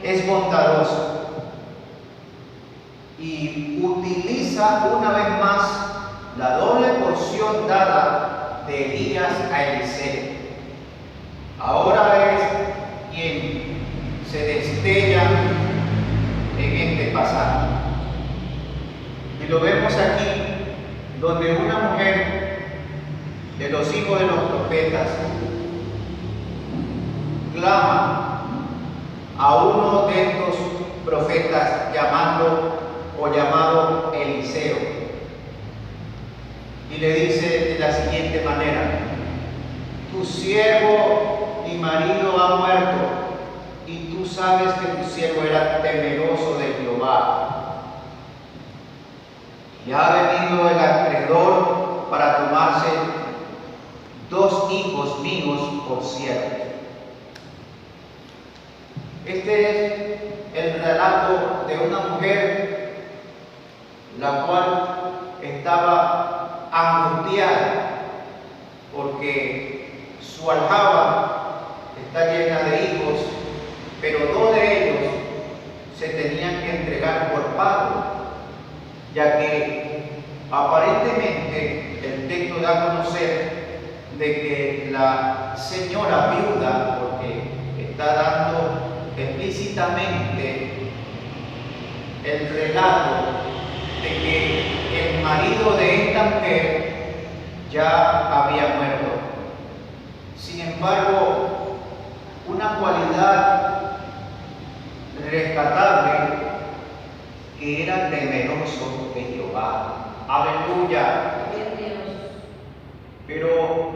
es bondadoso y utiliza una vez más la doble porción dada de Elías a Eliseo. Ahora es quien se destella en este pasaje. Y lo vemos aquí, donde una mujer de los hijos de los profetas clama a uno de estos profetas llamado Eliseo, y le dice de la siguiente manera: tu siervo y marido ha muerto, y tú sabes que tu siervo era temeroso de Jehová. Y ha venido el acreedor para tomarse 2 hijos míos por siervos. Este es el relato de una mujer la cual estaba angustiada porque su aljaba está llena de hijos, pero 2 de ellos se tenían que entregar por pago, ya que aparentemente el texto da a conocer de que la señora viuda, porque está dando explícitamente el relato de que el marido de esta mujer ya había muerto. Sin embargo, una cualidad rescatable, que era temeroso de Jehová. Aleluya. Pero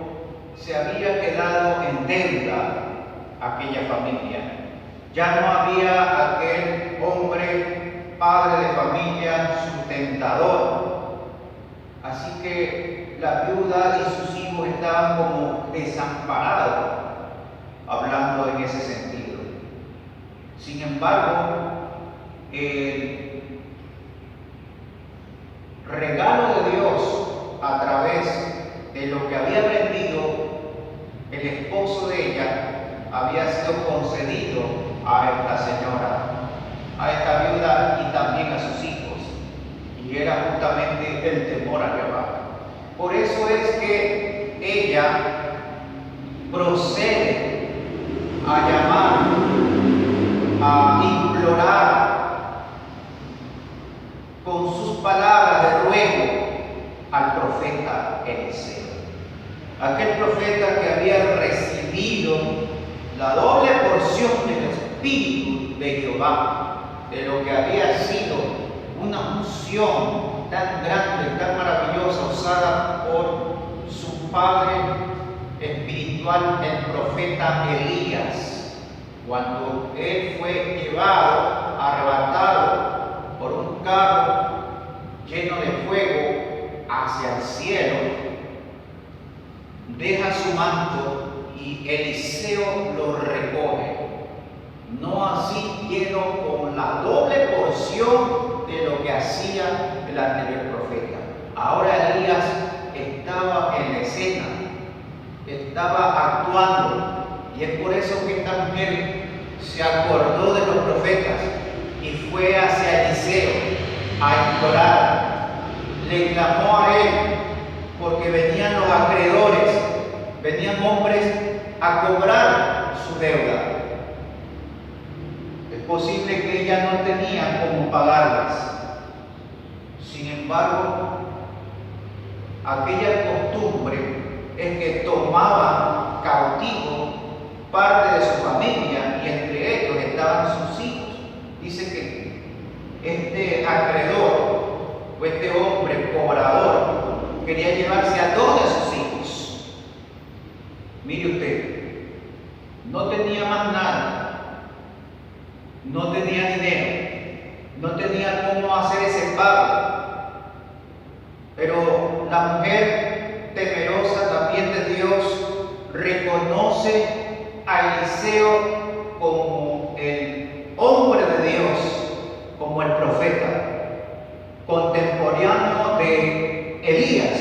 se había quedado en deuda aquella familia. Ya no había aquel hombre, padre de familia, sustentador. Así que la viuda y sus hijos estaban como desamparados, hablando en ese sentido. Sin embargo, el regalo de Dios a través de lo que había aprendido el esposo de ella había sido concedido a esta señora, a esta viuda y también a sus hijos, y era justamente el temor a Jehová. Por eso es que ella procede a llamar, a implorar con sus palabras de ruego al profeta Eliseo, aquel profeta que había recibido la doble porción del Espíritu de Jehová, de lo que había sido una unción tan grande, tan maravillosa, usada por su padre espiritual, el profeta Elías, cuando él fue llevado, arrebatado por un carro lleno de fuego hacia el cielo, deja su manto y Eliseo lo recoge, no así lleno con la doble porción de lo que hacía el anterior profeta. Ahora Elías estaba en la escena, estaba actuando, y es por eso que esta mujer se acordó de los profetas y fue hacia Eliseo a implorar. Le clamó a él porque venían los acreedores, venían hombres a cobrar su deuda. Es posible que ella no tenía cómo pagarlas. Sin embargo, aquella costumbre es que tomaba cautivo parte de su familia, y entre ellos estaban sus hijos. Dice que este acreedor o este hombre cobrador quería llevarse a 2 de sus hijos. Mire usted, no tenía más nada, no tenía dinero, no tenía cómo hacer ese pago, pero la mujer temerosa también de Dios reconoce a Eliseo como el hombre de Dios, como el profeta contemporáneo de Elías,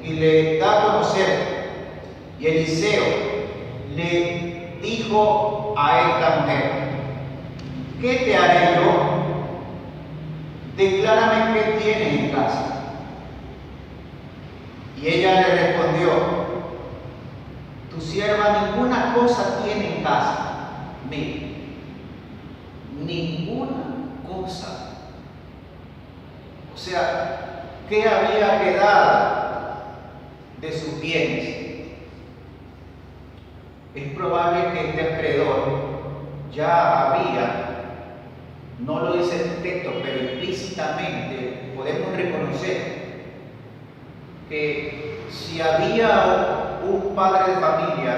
y le da a conocer. Y Eliseo le dijo a esta mujer: ¿qué te haré yo? Declárame qué tienes en casa. Y ella le respondió, tu sierva ninguna cosa tiene en casa. Mira, ninguna cosa. O sea, ¿qué había quedado de sus bienes? Es probable que este acreedor ya había, no lo dice el texto, pero implícitamente podemos reconocer que si había un padre de familia,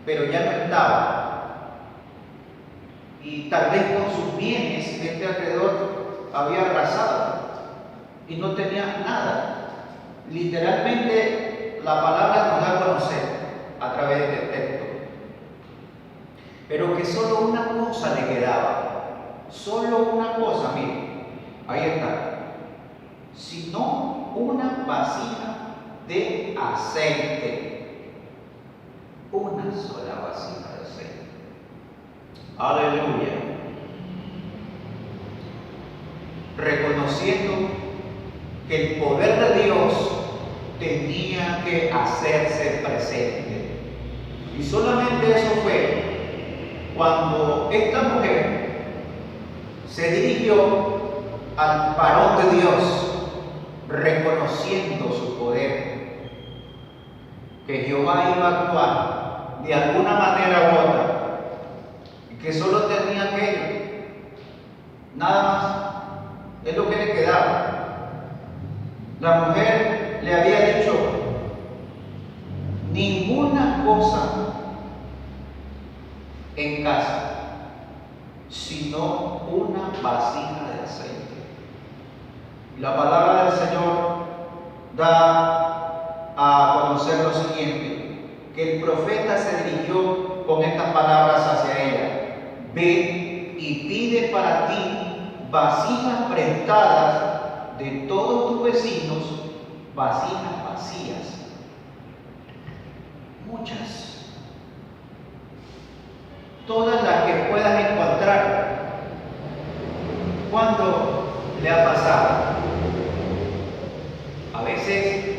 pero ya no estaba, y tal vez con sus bienes este acreedor había arrasado y no tenía nada. Literalmente la palabra nos da a conocer a través de este texto, pero que solo una cosa le quedaba. Solo una cosa, miren, ahí está. Sino una vasija de aceite. Una sola vasija de aceite. Aleluya. Reconociendo que el poder de Dios tenía que hacerse presente. Y solamente eso fue cuando esta mujer se dirigió al varón de Dios, reconociendo su poder, que Jehová iba a actuar de alguna manera u otra, y que solo tenía aquello, nada más, es lo que le quedaba. La mujer le había dicho, ninguna cosa en casa, sino una vasija de aceite. La palabra del Señor da a conocer lo siguiente, que el profeta se dirigió con estas palabras hacia ella: ve y pide para ti vasijas prestadas de todos tus vecinos, vasijas vacías. Muchas. Todas las que puedas encontrar. ¿Cuándo le ha pasado? A veces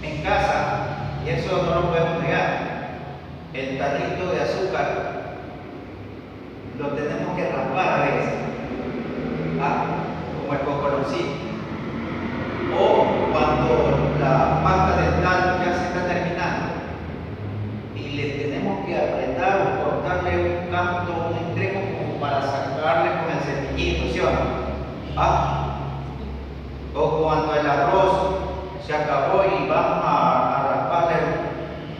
en casa, y eso no lo podemos negar, el tarrito de azúcar lo tenemos que raspar a veces, como el cocoroncito. O cuando la pasta dental ya se está terminando y le tenemos que apretar o cortarle un canto, un extremo como para sacarle con el cepillito, ¿sí o no? O cuando el arroz se acabó y vamos a rasparle,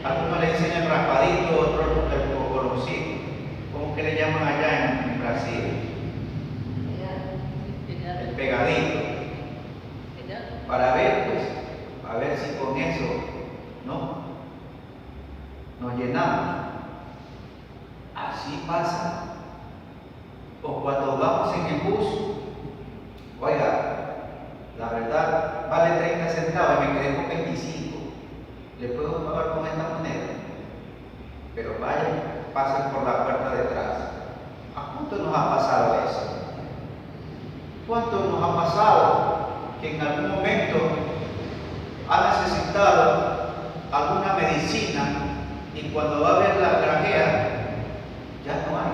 algunos le dicen el raspadito, otros el cocoroncito. ¿Cómo que le llaman allá en Brasil? El pegadito. Para ver, pues, a ver si con eso, ¿no?, nos llenamos. Así pasa. O cuando vamos en el bus, oiga, la verdad vale 30 centavos y me quedé con 25. ¿Le puedo pagar con esta moneda? Pero vayan, pasen por la puerta de atrás. ¿A cuánto nos ha pasado eso? ¿Cuánto nos ha pasado que en algún momento ha necesitado alguna medicina y cuando va a ver la grajea ya no hay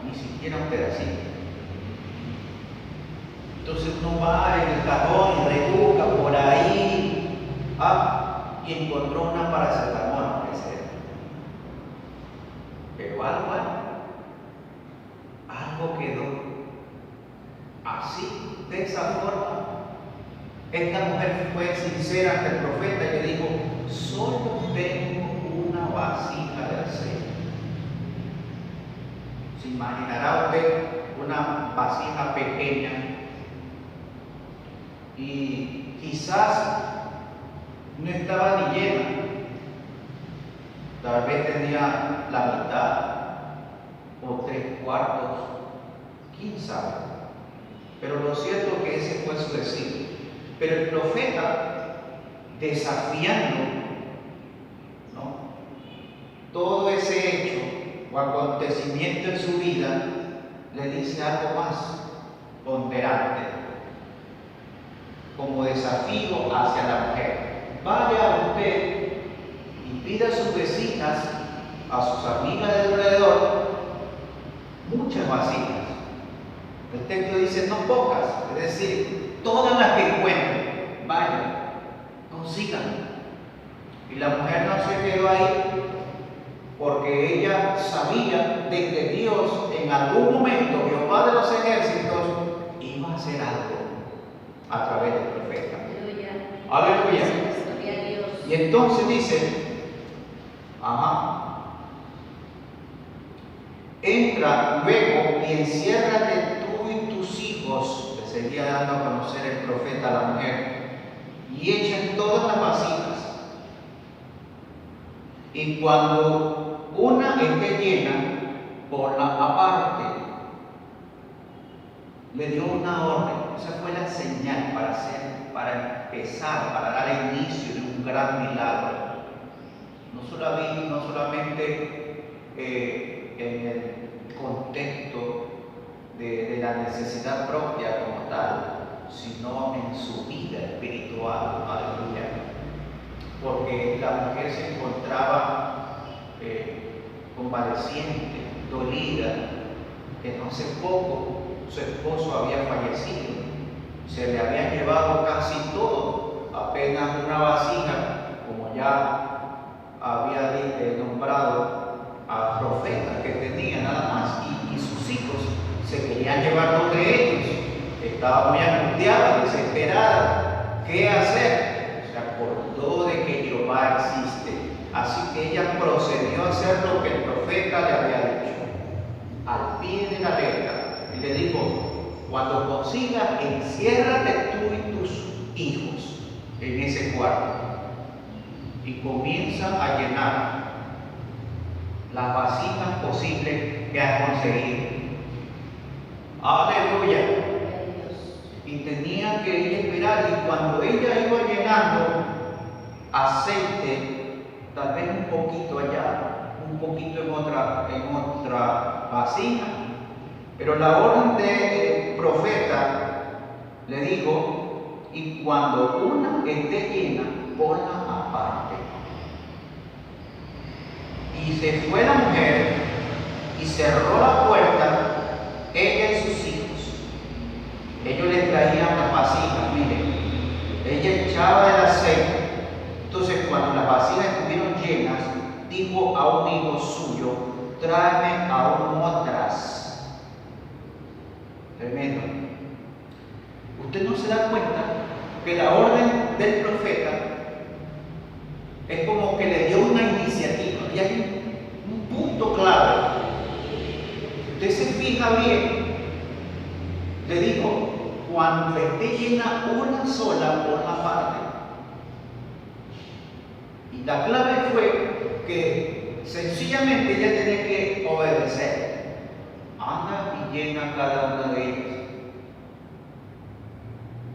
ni siquiera un pedacito? Entonces uno va en el cajón y rebusca por ahí y encontró una paracetamol, pero algo quedó. Así, de esa forma, esta mujer fue sincera ante el profeta y le dijo: solo tengo una vasija de aceite. ¿Se imaginará usted una vasija pequeña? Y quizás no estaba ni llena, tal vez tenía la mitad o 3/4, quién sabe. Pero lo cierto es que ese fue su decir. Pero el profeta, desafiando, todo ese hecho o acontecimiento en su vida, le dice algo más ponderante, como desafío hacia la mujer. Vaya usted y pida a sus vecinas, a sus amigas de alrededor, muchas vasijas. El texto dice no pocas, es decir, todas las que encuentren, vayan, consigan. Y la mujer no se quedó ahí, porque ella sabía de que Dios en algún momento, Jehová de los ejércitos, iba a hacer algo a través del profeta. Aleluya. Y entonces dice, entra luego y enciérrate tú y tus hijos, le seguía dando a conocer el profeta a la mujer, y echen todas las vasijas. Y cuando una esté llena, ponla aparte. Le dio una orden. Esa fue la señal para empezar, para dar inicio de un gran milagro. No solamente en el contexto de la necesidad propia como tal, sino en su vida espiritual. Aleluya. Porque la mujer se encontraba convaleciente, dolida, que no hace poco su esposo había fallecido, se le había llevado casi todo, apenas una vasija, como ya había nombrado a profeta que tenía nada más, y sus hijos se querían llevar dos de ellos. Estaba muy angustiada, desesperada. ¿Qué hacer? Se acordó de que Jehová existe, así que ella procedió a hacer lo que el profeta le había dicho, al pie de la letra, y le dijo: cuando consigas, enciérrate tú y tus hijos en ese cuarto, y comienza a llenar las vasijas posibles que has conseguido. Aleluya. Y tenía que ella esperar, y cuando ella iba llenando aceite, tal vez un poquito allá, un poquito en otra vasija, pero la orden del profeta le dijo: y cuando una esté llena, ponla aparte. Y se fue la mujer y cerró la puerta, ella y sus hijos. Ellos le traían las vasijas, miren, ella echaba el aceite. Entonces, cuando las vasijas estuvieron llenas, dijo a un hijo suyo: tráeme aún otras. Tremendo. Usted no se da cuenta que la orden del profeta es como que le dio una iniciativa, y hay un punto clave. Usted se fija bien, le dijo: cuando esté llena una sola, por la parte. Y la clave fue que sencillamente ella tenía que obedecer. Anda y llena cada una de ellas.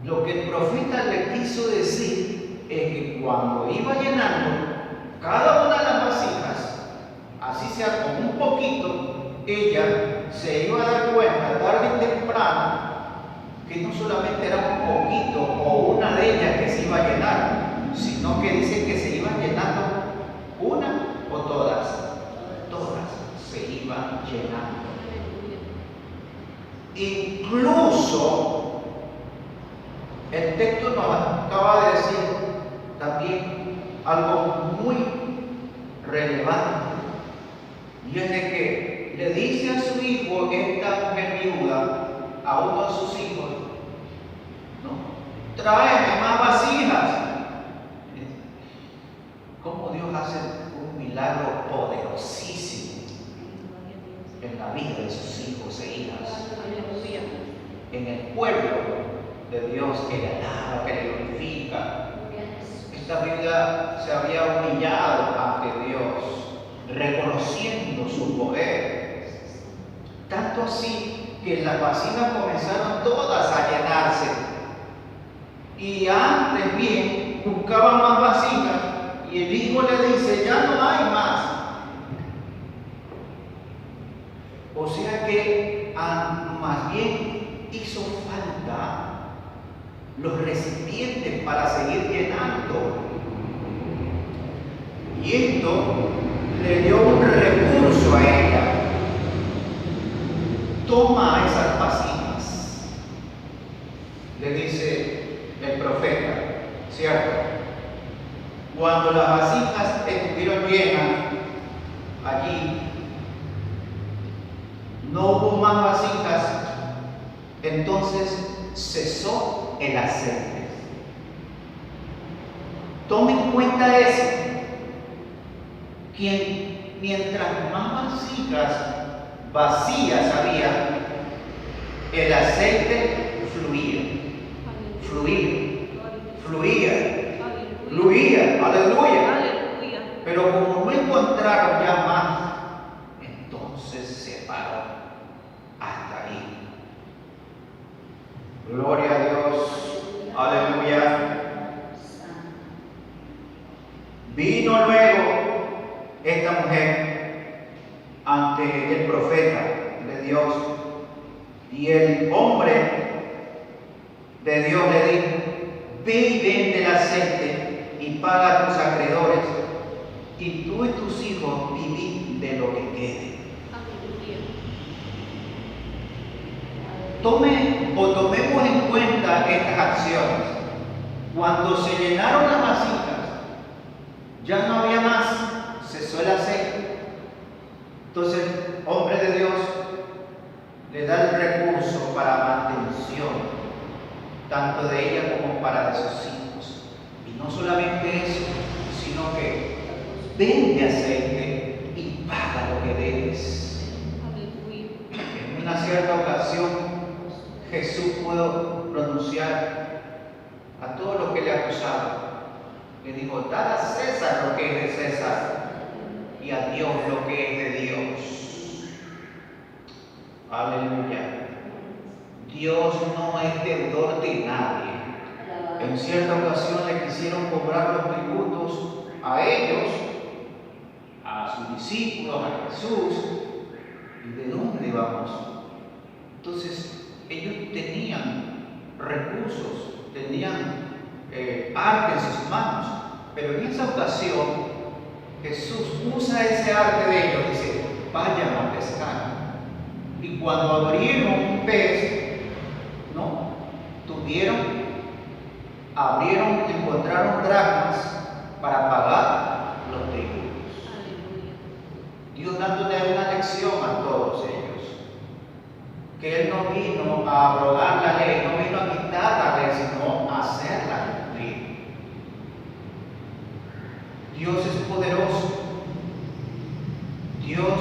Lo que el profeta le quiso decir es que cuando iba llenando cada una de las vasijas, así sea con un poquito, ella se iba a dar cuenta tarde y temprano que no solamente era un poquito o una de ellas que se iba a llenar, sino que dice que se iban llenando una o todas. Todas se iban llenando. Incluso el texto nos acaba de decir también algo muy relevante, y es de que le dice a su hijo, esta mujer viuda, a uno de sus hijos: ¿no? Tráeme más vasijas. Cómo Dios hace un milagro poderosísimo en la vida de sus hijos e hijas, en el pueblo de Dios que le alaba, que le glorifica. Esta viuda se había humillado ante Dios, reconociendo su poder, tanto así que las vasijas comenzaron todas a llenarse, y antes bien buscaban más vasijas, y el hijo le dice: ya no hay más. O sea que más bien hizo falta los recipientes para seguir llenando. Y esto le dio un recurso a ella. Toma esas vasijas, le dice el profeta, ¿cierto? Cuando las vasijas estuvieron llenas, allí no hubo más vasijas, entonces cesó el aceite. Tome en cuenta eso, que mientras más vasijas vacías había, el aceite fluía, aleluya. Pero como no encontraron ya más, entonces se paró hasta ahí. Gloria a Dios, aleluya. Vino luego esta mujer ante el profeta de Dios, y el hombre de Dios le dijo: ve y vende el aceite y paga a tus acreedores, y tú y tus hijos vivid de lo que quede. Tomemos en cuenta estas acciones. Cuando se llenaron las vasijas, ya no había más, cesó el aceite. Entonces, hombre de Dios le da el recurso para mantención, tanto de ella como para de sus hijos. Y no solamente eso, sino que vende aceite y paga lo que debes. En una cierta ocasión, Jesús pudo pronunciar a todos los que le acusaban. Le dijo: dad a César lo que es de César y a Dios lo que es de Dios. Aleluya. Dios no es deudor de nadie. En cierta ocasión le quisieron cobrar los tributos a ellos, a sus discípulos, a Jesús. ¿Y de dónde vamos? Entonces, ellos tenían recursos, tenían arte en sus manos, pero en esa ocasión Jesús usa ese arte de ellos, dice: vayan a pescar. Y cuando abrieron un pez, ¿no? Encontraron dracmas para pagar los tributos. Dios dándole una lección a todos ellos, que Él no vino a abrogar la ley, no vino a quitar la ley, sino a hacerla cumplir. Dios es poderoso. Dios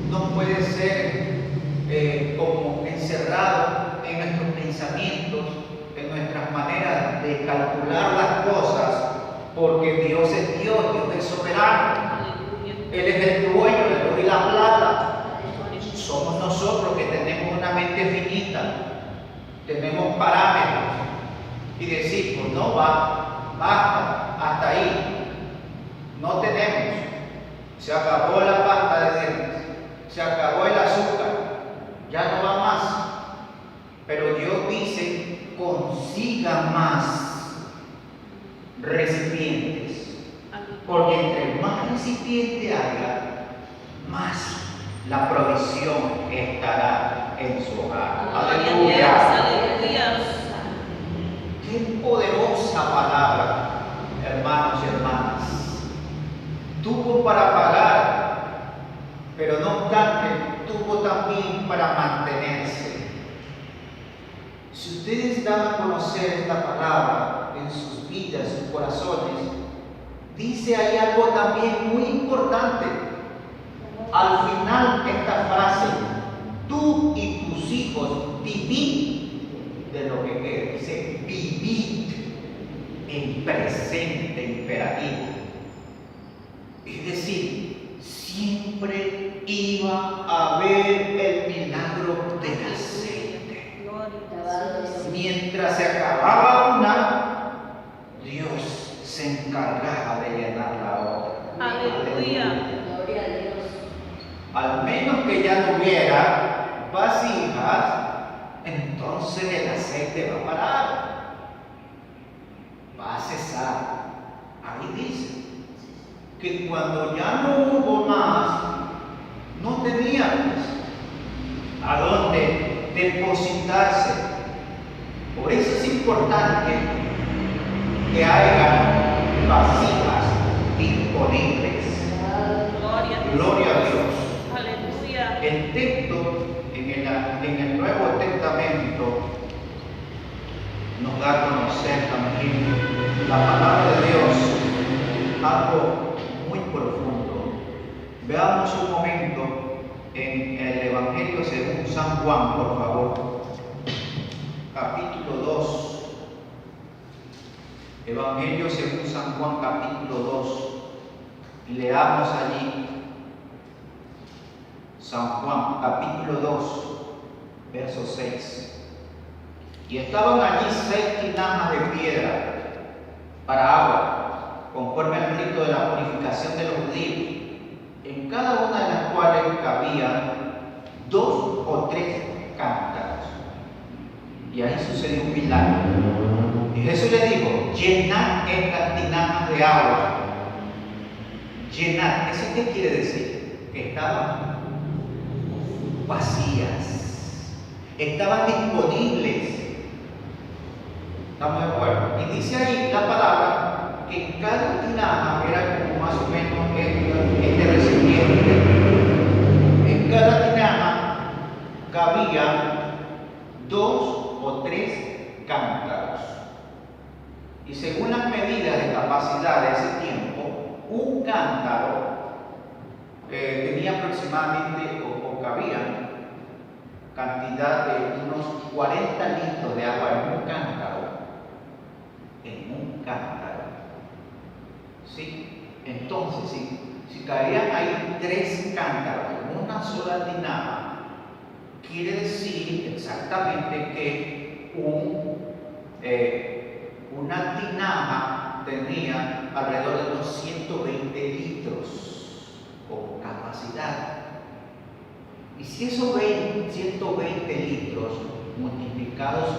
no puede ser como encerrado en nuestros pensamientos, en nuestras maneras de calcular las cosas, porque Dios es Dios, Dios es soberano. Él es el dueño del oro y la plata. Somos nosotros que tenemos una mente finita, tenemos parámetros y decimos: no va, basta, hasta ahí. No tenemos. Se acabó la pasta de dientes, se acabó el azúcar, ya no va más. Pero Dios dice: consiga más recipientes, porque entre más recipientes haya, más la provisión estará en su hogar. Aleluya. Qué poderosa palabra, hermanos y hermanas. Tuvo para pagar, pero no obstante, tuvo también para mantenerse. Si ustedes dan a conocer esta palabra en sus vidas, sus corazones, dice ahí algo también muy importante. Al final de esta frase: tú y tus hijos vivid de lo que quede. Dice vivid en presente imperativo. Es decir, siempre iba a haber el milagro del aceite. Mientras se acababa una, Dios se encargaba de llenar la otra. Aleluya. Al menos que ya no hubiera vasijas, entonces el aceite va a parar, va a cesar. Ahí dice que cuando ya no hubo más, no tenían a dónde depositarse. Por eso es importante que haya vasijas disponibles. Gloria a Dios. Aleluya. El texto en el Nuevo Testamento nos da a conocer también la palabra de Dios, algo muy profundo. Veamos un momento en el Evangelio según San Juan, por favor. Capítulo 2. Evangelio según San Juan, capítulo 2. Leamos allí. San Juan, capítulo 2, verso 6. Y estaban allí 6 tinajas de piedra para agua, conforme al rito de la purificación de los judíos, en cada una de las cuales cabían 2 o 3 cántaros. Y ahí sucedió un milagro. Y Jesús le dijo: llenad estas tinajas de agua. Llenad, ¿eso qué quiere decir? Que estaban vacías, estaban disponibles. ¿Estamos de acuerdo? Y dice ahí la palabra que en cada tinaja era como más o menos este recipiente. En cada tinaja cabía 2 o 3 cántaros. Y según las medidas de capacidad de ese tiempo, un cántaro tenía aproximadamente o cabía cantidad de unos 40 litros de agua en un cántaro. En un cántaro. ¿Sí? Entonces, si caían ahí 3 cántaros en una sola tinaja, quiere decir exactamente que una tinaja tenía alrededor de unos 120 litros como capacidad. Y si esos 120 litros multiplicados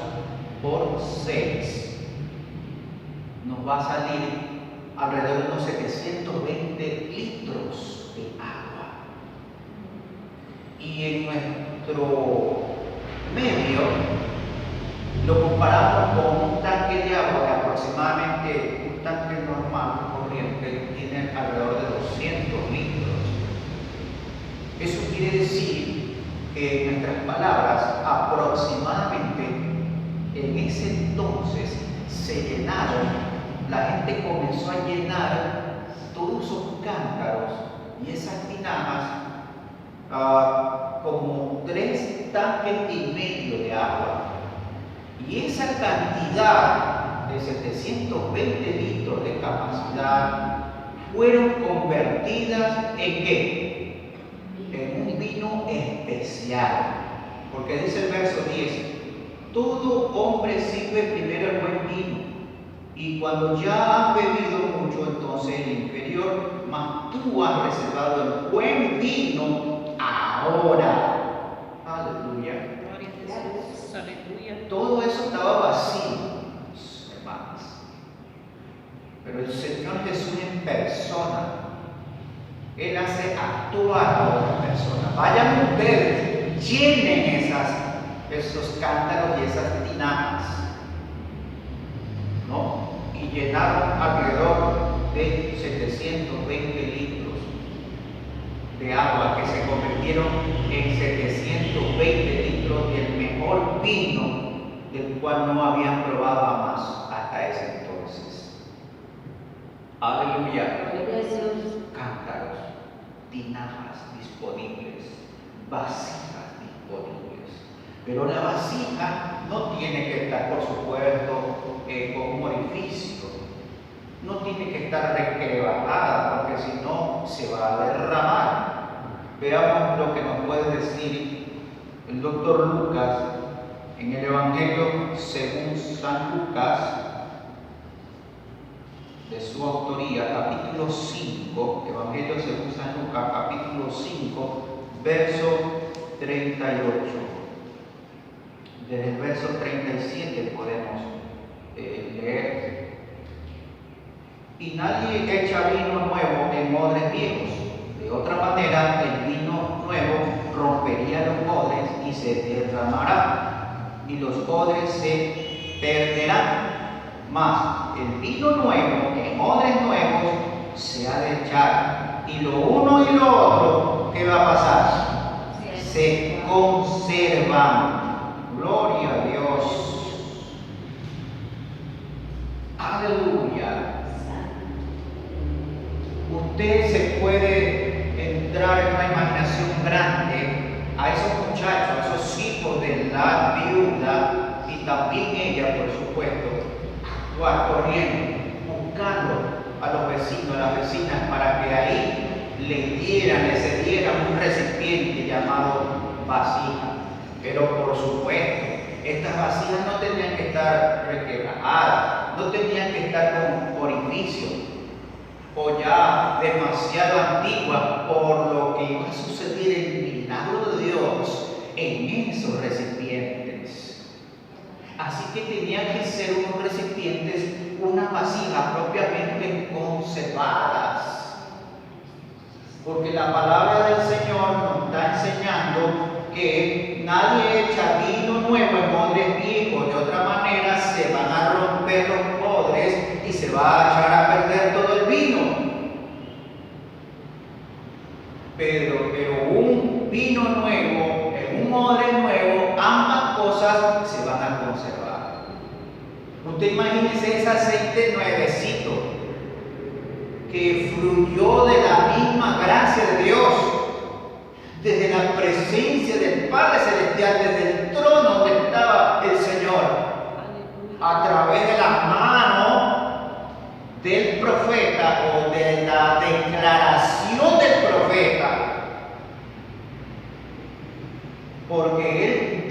por 6 nos va a salir alrededor de unos 720 litros de agua. Y en nuestro medio lo comparamos con un tanque de agua que aproximadamente un tanque normal corriente tiene alrededor de 200 litros. Eso quiere decir que en nuestras palabras, aproximadamente en ese entonces se llenaron, la gente comenzó a llenar todos esos cántaros y esas tinajas como 3 tanques y medio de agua. Y esa cantidad de 720 litros de capacidad fueron convertidas en ¿qué? En un vino especial. Porque dice el verso 10: todo hombre sirve primero el buen vino, y cuando ya han bebido mucho, entonces el inferior, mas tú has reservado el buen vino ahora. Aleluya. Aleluya. Todo eso estaba vacío, hermanos. Pero el Señor Jesús en persona, Él hace actuar a otra persona. Vayan ustedes, llenen esos cántaros y esas tinajas, ¿no? Y llenaron alrededor de 720 litros de agua, que se convirtieron en 720 litros del mejor vino, del cual no habían probado jamás hasta ese entonces. Aleluya. Cántaros, tinajas disponibles, vasijas disponibles. Pero la vasija no tiene que estar, por supuesto, con un orificio. No tiene que estar requebrajada, porque si no se va a derramar. Veamos lo que nos puede decir el doctor Lucas en el Evangelio según San Lucas, de su autoría, capítulo 5, Evangelio según San Lucas, capítulo 5, verso 38. Desde el verso 37 podemos leer. Y nadie echa vino nuevo en odres viejos. De otra manera, el vino nuevo rompería los odres y se derramará, y los odres se perderán. Mas el vino nuevo en odres nuevos se ha de echar, y lo uno y lo otro, ¿qué va a pasar? Se conservan. Gloria a Dios. Aleluya. Usted se puede entrar en una imaginación grande a esos muchachos, a esos hijos de la viuda y también ella, por supuesto, actuar corriendo, buscando a los vecinos, a las vecinas, para que ahí le cedieran un recipiente llamado vasija. Pero por supuesto, estas vasijas no tenían que estar requebrajadas, no tenían que estar con orificios o ya demasiado antiguas, por lo que iba a suceder el milagro de Dios en esos recipientes. Así que tenían que ser unos recipientes, unas vasijas propiamente conservadas. Porque la palabra del Señor nos está enseñando que nadie echa vino nuevo en odres viejos, de otra manera se van a romper los odres y se va a echar a perder todo el vino. Pero un vino nuevo, en un odre nuevo, ambas cosas se van a conservar. Usted imagínese ese aceite nuevecito que fluyó de la misma gracia de Dios, desde la presencia del Padre Celestial, desde el trono donde estaba el Señor, a través de la mano del profeta o de la declaración del profeta, porque él